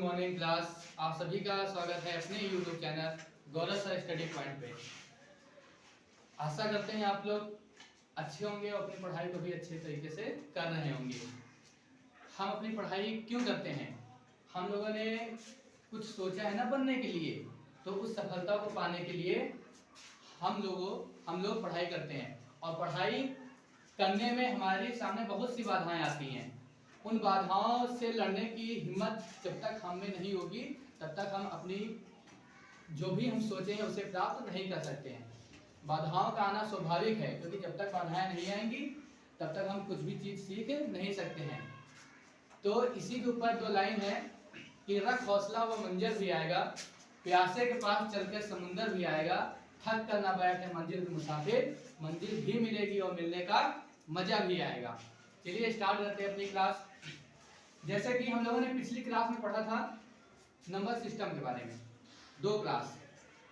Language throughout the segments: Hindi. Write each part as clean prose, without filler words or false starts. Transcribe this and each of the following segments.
Morning class. आप सभी का स्वागत है अपने YouTube चैनल गौरव सर स्टडी पॉइंट पे। आशा करते हैं आप लोग अच्छे होंगे और अपनी पढ़ाई को भी अच्छे तरीके से कर रहे होंगे। हम अपनी पढ़ाई क्यों करते हैं? हम लोगों ने कुछ सोचा है ना बनने के लिए, तो उस सफलता को पाने के लिए हम लोग पढ़ाई करते हैं। और पढ़ाई करने में हमारे सामने बहुत सी बाधाएं आती हैं। उन बाधाओं से लड़ने की हिम्मत जब तक हम में नहीं होगी तब तक हम अपनी जो भी हम सोचे हैं उसे प्राप्त नहीं कर सकते हैं। बाधाओं का आना स्वाभाविक है, क्योंकि जब तक बाधाएं नहीं आएंगी तब तक हम कुछ भी चीज़ सीख नहीं सकते हैं। तो इसी के ऊपर दो लाइन है कि रख हौसला वो मंजिल भी आएगा, प्यासे के पास चलकर समुंदर भी आएगा, थक कर ना बैठे मंजिल के मुसाफिर, मंजिल भी मिलेगी और मिलने का मजा भी आएगा। चलिए स्टार्ट करते हैं अपनी क्लास। जैसे कि हम लोगों ने पिछली क्लास में पढ़ा था नंबर सिस्टम के बारे में, 2 क्लास।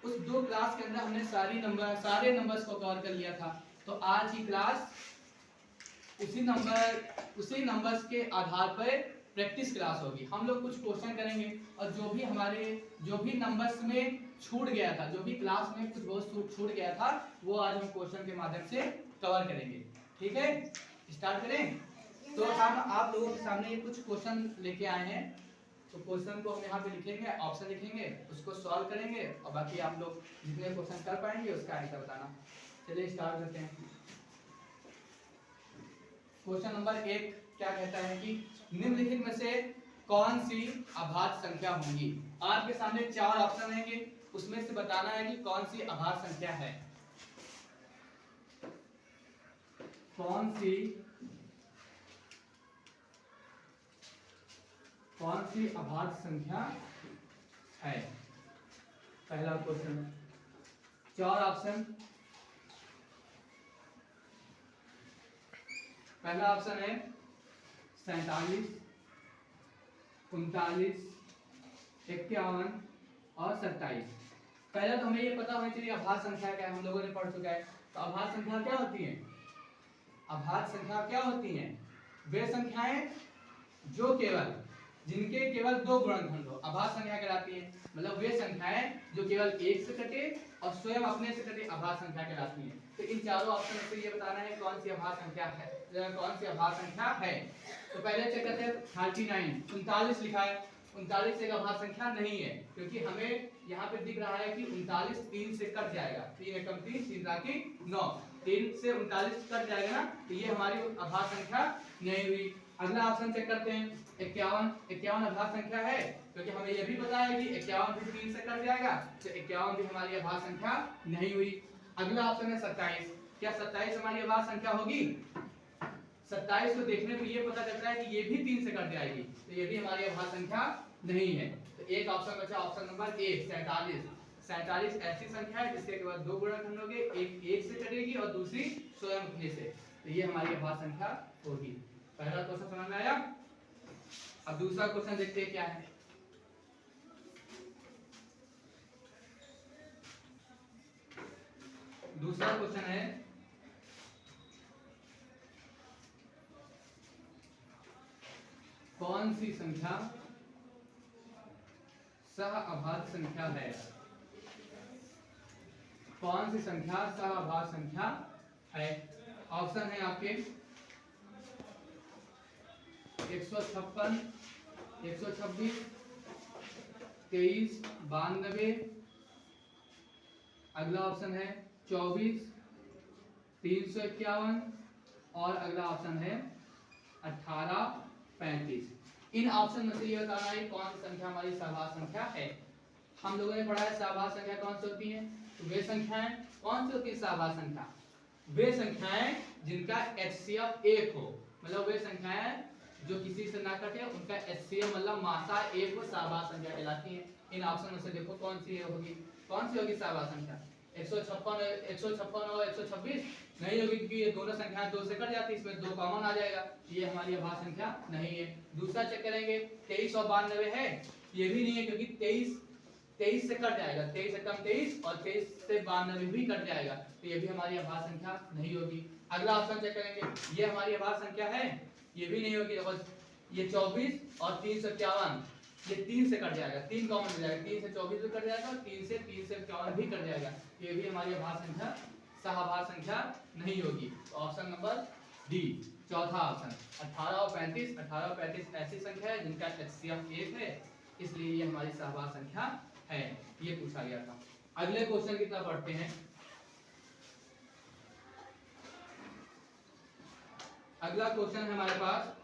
उस 2 क्लास के अंदर हमने सारे नंबर्स को कवर कर लिया था। तो आज की क्लास उसी नंबर्स के आधार पर प्रैक्टिस क्लास होगी। हम लोग कुछ क्वेश्चन करेंगे और जो भी नंबर्स में छूट गया था, जो भी क्लास में कुछ बहुत छूट गया था, वो आज हम क्वेश्चन के माध्यम से कवर करेंगे। ठीक है, स्टार्ट करें। तो हम आप लोगों के सामने ये कुछ क्वेश्चन लेके आए हैं। तो क्वेश्चन को हम यहाँ पे लिखेंगे, ऑप्शन लिखेंगे, उसको सॉल्व करेंगे और बाकी आप लोग जितने क्वेश्चन कर पाएंगे उसका आंसर बताना। चलिए स्टार्ट करते हैं। क्वेश्चन नंबर 1 क्या कहता है कि निम्नलिखित में से कौन सी अभाज्य संख्या होंगी? आपके सामने 4 ऑप्शन रहेंगे, उसमें से बताना है कि कौन सी अभाज्य संख्या है। कौन सी अभाज्य संख्या है? पहला क्वेश्चन, 4 ऑप्शन। पहला ऑप्शन है 47, 39, 51 और 27। पहले तो हमें ये पता होना चाहिए अभाज्य संख्या क्या है, हम लोगों ने पढ़ चुका है। तो अभाज्य संख्या क्या होती है? अभाज्य संख्या क्या होती हैं? वे संख्याएं जिनके केवल 2 गुणनखंड हो, अभाज्य संख्या कहलाती है। मतलब वे संख्याएं जो केवल 1 से कटे और स्वयं अपने से कटे अभाज्य संख्या कहलाती हैं। तो इन चारों ऑप्शन से ये बताना है कौन सी अभाज्य संख्या है, कौन सी अभाज्य संख्या है। तो पहले चेक करते हैं 39, 39 लिखा है। 39 एक अभाज्य संख्या नहीं है, क्योंकि हमें यहाँ पे दिख रहा है कि 39 3 से कट जाएगा। 3 एकम 3, 3 राखी 9, 3 से 39 कट जाएगा ना, तो ये हमारी अभाज्य संख्या नहीं हुई। अगला ऑप्शन चेक करते हैं 51। 51 अभाज्य संख्या है, क्योंकि हमें यह भी पता है कि 51 भी 3 से कट जाएगा, तो 51 भी हमारी अभाज्य संख्या नहीं हुई। अगला ऑप्शन है 27। क्या 27 हमारी अभाज्य संख्या होगी? 27 को देखने पे ये पता चलता है कि ये भी 3 से कट जाएगी, तो ये भी हमारी अभाज्य संख्या नहीं है। तो एक ऑप्शन बचा, ऑप्शन नंबर ए 47। 47 ऐसी संख्या है जिसके केवल 2 गुणनखंड होंगे, एक 1 से कटेगी और दूसरी स्वयं अपने से, तो ये हमारी अभाज्य संख्या होगी। पहला क्वेश्चन समझ में आया। अब दूसरा क्वेश्चन देखते हैं क्या है। दूसरा क्वेश्चन है कौन सी संख्या सहअभाज्य संख्या है? कौन सी संख्या सहअभाज्य संख्या है? ऑप्शन है आपके 156, 126, 23, 92। अगला ऑप्शन है 24, 351 और अगला ऑप्शन है 18, 35। इन ऑप्शन में से ये बताना है कौन सी संख्या हमारी सहअभाज्य संख्या है। हम लोगों ने पढ़ा है सहअभाज्य संख्या कौन सी होती है। तो वे संख्याएं कौन सी होती है सहअभाज्य संख्या? वे संख्याएं जिनका HCF 1 हो, मतलब वे संख्याएं जो किसी से ना कटे, उनका HCF मतलब मासा 1 वो सहअभाज्य संख्या कहलाती है। इन ऑप्शन में से देखो कौन सी होगी सहअभाज्य संख्या। 156 और 126 नहीं होगी, क्योंकि ये दोनों संख्याएं 2 से कट जाती है, इसमें 2 कॉमन आ जाएगा, ये हमारी अभाज्य संख्या नहीं है। दूसरा चेक करेंगे 23 और 92 है, ये भी नहीं है, क्योंकि 23 से कट जाएगा, 23 एकम 23 और 23 से 92 भी कट जाएगा, तो ये भी हमारी अभाज्य संख्या नहीं होगी। अगला ऑप्शन चेक करेंगे, ये हमारी अभाज्य संख्या है, ये भी नहीं होगी। ये 24 और 351 ये 3 से कट जाएगा, 3 कॉमन हो जाएगा, 3 से 24 भी कट जाएगा और 3 से 51 भी कट जाएगा। ये भी हमारी अभाज्य संख्या सहभाज्य संख्या नहीं होगी। तो ऑप्शन नंबर डी चौथा ऑप्शन 18 और 35 ऐसी संख्या है जिनका एचसीएफ 1 है, इसलिए ये हमारी सहभाज्य संख्या है। ये पूछा गया था। अगले क्वेश्चन की तरफ बढ़ते हैं। अगला क्वेश्चन है हमारे पास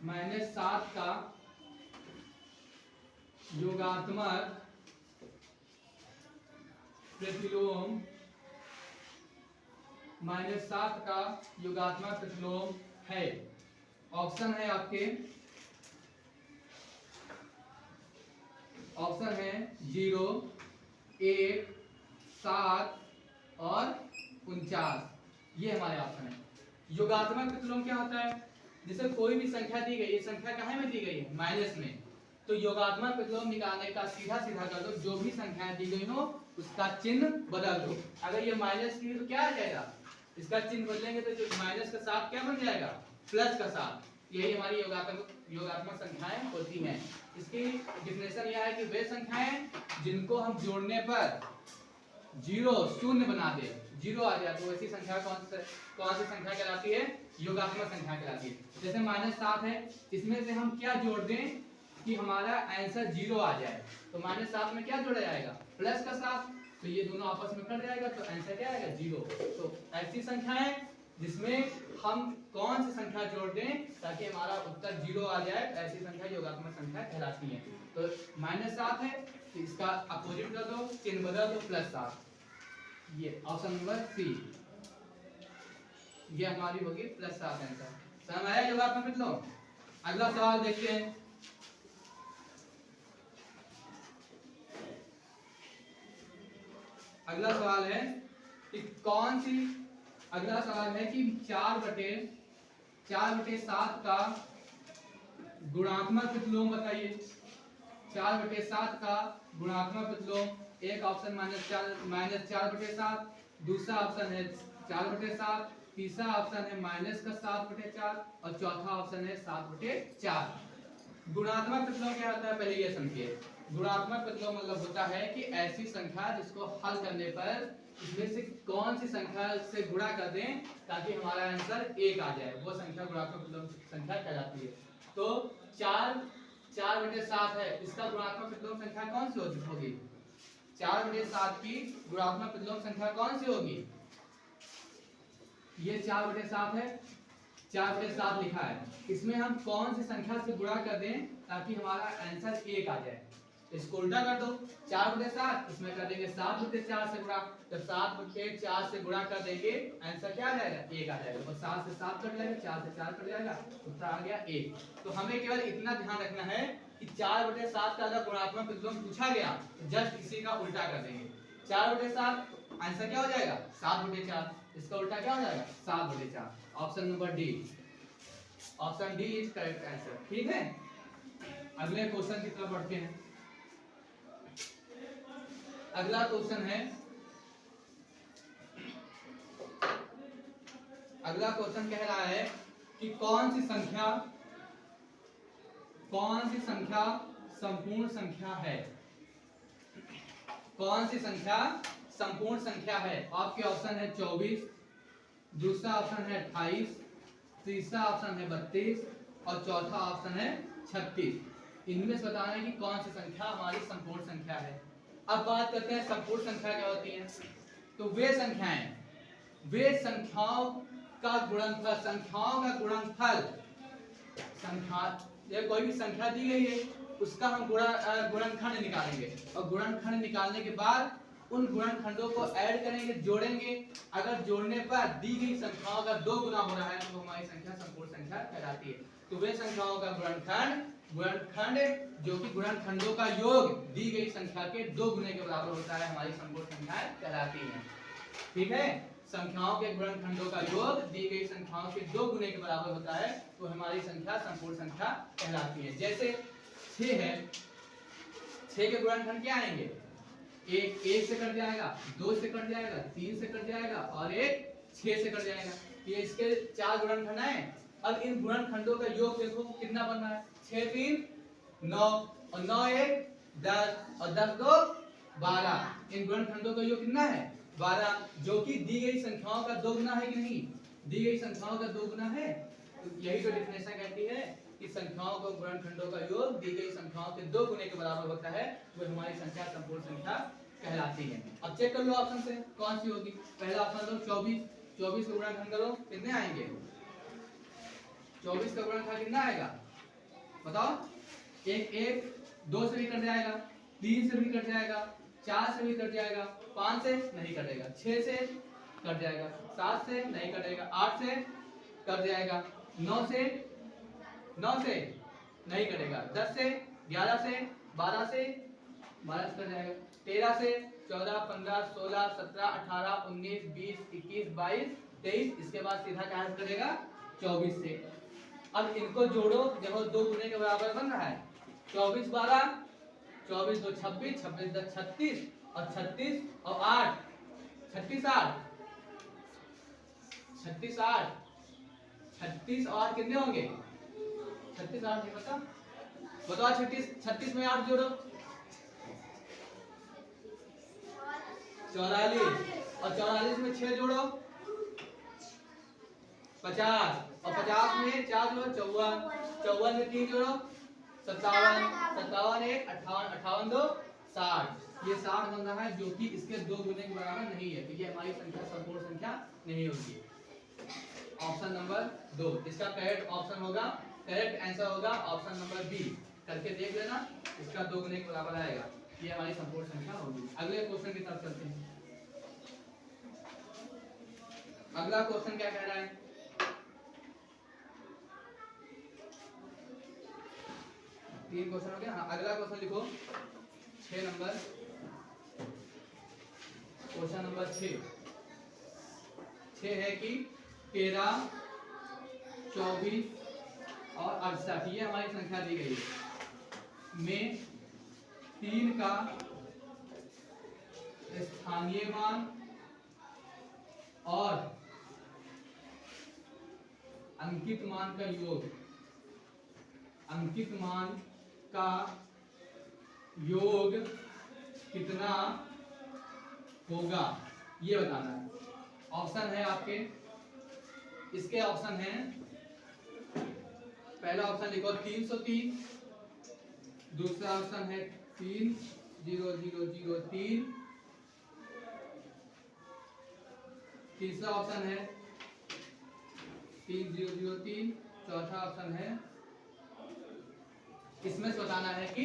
-7 का योगात्मक प्रतिलोम, -7 का योगात्मक प्रतिलोम है। ऑप्शन है आपके, ऑप्शन है 0, 1, 7 और 49। ये हमारे ऑप्शन है। योगात्मक प्रतिलोम क्या होता है? जैसे कोई भी संख्या दी गई, ये संख्या कहाँ में दी गई है? माइनस में। तो योगात्मक प्रतिलोम निकालने का सीधा सीधा कर दो, जो भी संख्याएं दी गई हो उसका चिन्ह बदल दो। अगर ये माइनस की तो क्या आ जाएगा? इसका चिन्ह बदलेंगे तो जो माइनस का 7 क्या बन जाएगा? प्लस का 7। यही हमारी योगात्मक संख्याएं होती हैं। इसकी डिफिनेशन यह है कि वे संख्याएं जिनको हम जोड़ने पर 0 शून्य बना दे, 0 आ जाए, तो ऐसी संख्या कौन सी संख्या कहलाती है? योगात्मक संख्या कहलाती है। जैसे -7 है, इसमें से हम क्या जोड़ दें कि हमारा आंसर 0 आ जाए, तो -7 में क्या जोड़ा जाएगा? प्लस का 7। तो ये दोनों आपस में कट जाएगा, तो आंसर क्या आएगा? 0। तो ऐसी संख्याएं जिसमें हम कौन सी संख्या जोड़ दें ताकि हमारा उत्तर 0 आ जाए, ऐसी संख्या योगात्मक संख्या कहलाती है। तो -7 है, तो इसका अपोजिट कर दो, चिन्ह बदल दो, +7। ये ऑप्शन नंबर सी, ये हमारी होगी +7 आंसर। समझ आया योगात्मक प्रतिलोम? अगला सवाल देखते हैं। अगला सवाल है कि कौन सी, अगला सवाल है कि 4/7 का गुणात्मक प्रतिलोम बताइए। 4/7 का गुणात्मक प्रतिलोम। एक ऑप्शन -4/7, दूसरा ऑप्शन है 4/7, तीसरा ऑप्शन है -7/4 और चौथा ऑप्शन है 7/4। गुणात्मक प्रतिलोम क्या होता है पहले ये समझिए। गुणात्मक प्रतिलोम मतलब होता है कि ऐसी संख्या जिसको हल करने पर इसमें से कौन सी संख्या से गुणा कर दें ताकि हमारा आंसर 1 आ जाए, वो संख्या गुणात्मक प्रतिलोम संख्या कहलाती है। तो 4/7 है, इसका गुणात्मक प्रतिलोम संख्या कौन सी होगी? 4/7 की गुणात्मक प्रतिलोम संख्या कौन सी होगी? ये 4/7 है, 4/7 लिखा है, इसमें हम कौन सी संख्या से गुणा कर दें ताकि हमारा आंसर 1 आ जाए? इसको उल्टा कर दो, 4/7 इसमें कर देंगे 7/4 से गुणा, तो 7/4 से गुणा कर देंगे, आंसर क्या आ जाएगा? 1 आ जाएगा। और 7 से 7 कट जाएगा, 4 से 4 कट जाएगा, उत्तर आ गया 1। तो हमें केवल इतना ध्यान रखना है कि 4/7 का अगर गुणात्मक प्रतिलोम पूछा गया तो जस्ट इसी का उल्टा कर देंगे। 4/7 आंसर क्या हो जाएगा? 7/4। इसका उल्टा क्या हो जाएगा? 7/4। Option number D, option D is correct answer. ठीक है, अगले क्वेश्चन की तरफ बढ़ते हैं। अगला क्वेश्चन है, अगला क्वेश्चन कह रहा है कि कौन सी संख्या संपूर्ण संख्या है? कौन सी संख्या संपूर्ण संख्या है? आपके ऑप्शन है 24, दूसरा ऑप्शन है 28, तीसरा ऑप्शन है 32 और चौथा ऑप्शन है 36। इनमें से बताना है कि कौन सी संख्या हमारी संपूर्ण संख्या है। अब बात करते हैं संपूर्ण संख्या क्या होती है। तो वे संख्याएं, वे संख्याओं का गुणनफल, संख्याओं का गुणनफल, संख्या कोई भी संख्या दी गई है उसका हम गुणनखंड निकालेंगे और गुणनखंड निकालने के बाद उन गुणनखंडों को ऐड करेंगे, जोड़ेंगे। अगर जोड़ने पर दी गई संख्याओं का 2 गुना हो रहा है तो हमारी संख्या संपूर्ण संख्या कहलाती है। तो वे संख्याओं का गुणनखंड जो कि गुणनखंडों का योग दी गई संख्या के 2 गुने के बराबर होता है, हमारी संपूर्ण संख्याएं कहलाती हैं। ठीक है, संख्याओं के गुणनखंडों का योग दी गई संख्याओं के 2 गुने के बराबर होता है तो हमारी संख्या संपूर्ण संख्या कहलाती है। जैसे 6 है, 6 के गुणनखंड क्या आएंगे? एक से कट जाएगा, 2 से कट जाएगा, 3 से कट जाएगा और एक 6 से कट जाएगा। ये इसके 4 गुणनखंड आए, अब इन गुणनखंडों का योग देखो कितना बन रहा है, 6 3 9 और 9 1 10 और 10 2 12। इन गुणनखंडों का योग कितना है 12, जो कि दी गई संख्याओं का दोगुना है कि नहीं, दी गई संख्याओं का दोगुना है। तो यही तो डेफिनेशन कहती है कि संख्याओं को गुणनखंडों का योग दी गई संख्याओं के 2 गुने के बराबर होता है, वो हमारी संख्या संपूर्ण संख्या कहलाती है। अब चेक कर लो ऑप्शन से कौन सी होगी। पहला ऑप्शन लो 24, 24 का गुणनखंड करो कितने आएंगे, 24 का गुणनखंड कितना आएगा बताओ। एक एक 2 से भी कट जाएगा, 3 से भी कट जाएगा, 4 से भी कट जाएगा, 5 से नहीं कटेगा, 6 से कट जाएगा, 7 से नहीं कटेगा, 8 से कट जाएगा, 9 से नहीं कटेगा, 10 से 11 से 12 से कट जाएगा, 13 से 14 15 16 17 18 19 20 21 22 23, इसके बाद सीधा क्या करेगा 24 से। अब इनको जोड़ो, देखो 2 गुने के बराबर बन रहा है, 24 12 24 2 26 26 10 36 और 36 और 8 36 8 36 8 36 और कितने होंगे 36 8 नहीं पता बताओ, 36 में 8 जोड़ो 44 और 44 में 6 जोड़ो 50 और 50 में 4 जोड़ो 54, 54 में 3 जोड़ो 57, 57 1 58, 58 2 60। ये 60 बन रहा है, जो कि इसके 2 गुने के बराबर नहीं है, तो ये हमारी संख्या संपूर्ण संख्या नहीं होगी। ऑप्शन नंबर 2 इसका करेक्ट ऑप्शन होगा, करेक्ट आंसर होगा ऑप्शन नंबर बी। करके देख लेना, इसका 2 गुने के बराबर आएगा, ये हमारी संपूर्ण संख्या होगी। अगले क्वेश्चन की तरफ चलते हैं। अगला क्वेश्चन क्या कह रहा है, तीन क्वेश्चन हो गया। हाँ, अगला क्वेश्चन लिखो 6 नंबर, क्वेश्चन नंबर 6 है कि 13 24 और 68 ये हमारी संख्या दी गई है में 3 का स्थानीय मान और अंकित मान का योग, अंकित मान का योग कितना होगा ये बताना है। ऑप्शन है आपके, इसके ऑप्शन हैं, पहला ऑप्शन लिखो 303, दूसरा ऑप्शन है 30003, तीसरा ऑप्शन है 3003, चौथा ऑप्शन है, इसमें बताना है कि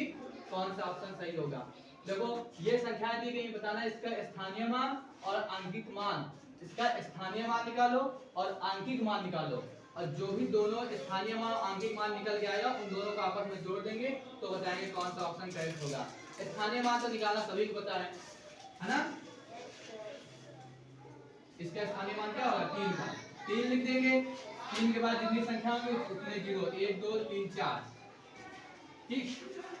कौन सा ऑप्शन सही होगा। देखो ये संख्याएं दी गई, बताना है इसका स्थानीय मान और आंकिक मान, इसका स्थानीय मान निकालो और आंकिक मान निकालो, और जो भी दोनों स्थानीय मान और आंकिक मान निकल के आएगा उन दोनों को आपस में जोड़ देंगे तो बताएंगे कौन सा ऑप्शन करेक्ट होगा। स्थानीय मान तो निकालना सभी को पता है ना। इसका स्थानीय मान क्या होगा 3 का, 3 लिख देंगे, 3 के बाद जितनी संख्या होंगी उतने जीरो, 1 2 3 4, ठीक।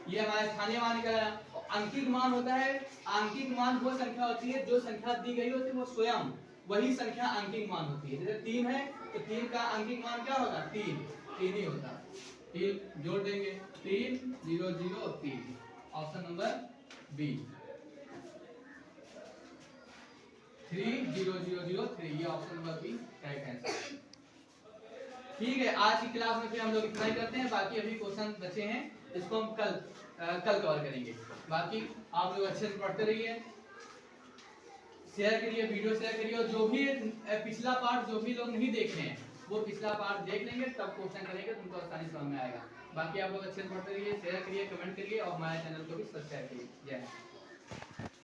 ये हमारा स्थानीय मान निकला। अंकित मान होता है, अंकित मान वो संख्या होती है जो संख्या दी गई होती है वो स्वयं वही संख्या अंकित मान होती है। जैसे 3 है तो 3 का अंकित मान क्या होगा 3 ही होता, 3 जोड़ देंगे, 3 0 0 और 3, ऑप्शन नंबर बी 3 0 0 0 3, ये option number B correct answer. ठीक है, आज की क्लास में फिर हम लोग इतना ही करते हैं, बाकी अभी क्वेश्चन बचे हैं इसको हम कल कवर करेंगे। बाकी आप लोग अच्छे से पढ़ते रहिए, शेयर करिए, वीडियो शेयर करिए, और जो भी पिछला पार्ट जो भी लोग नहीं देखे हैं वो पिछला पार्ट देख लेंगे, तब क्वेश्चन करेंगे तो उनको आसानी समझ में आएगा। बाकी आप लोग अच्छे से पढ़ते रहिए, शेयर करिए, कमेंट करिए और हमारे चैनल को भी सब्सक्राइब करिए। जय हिंद।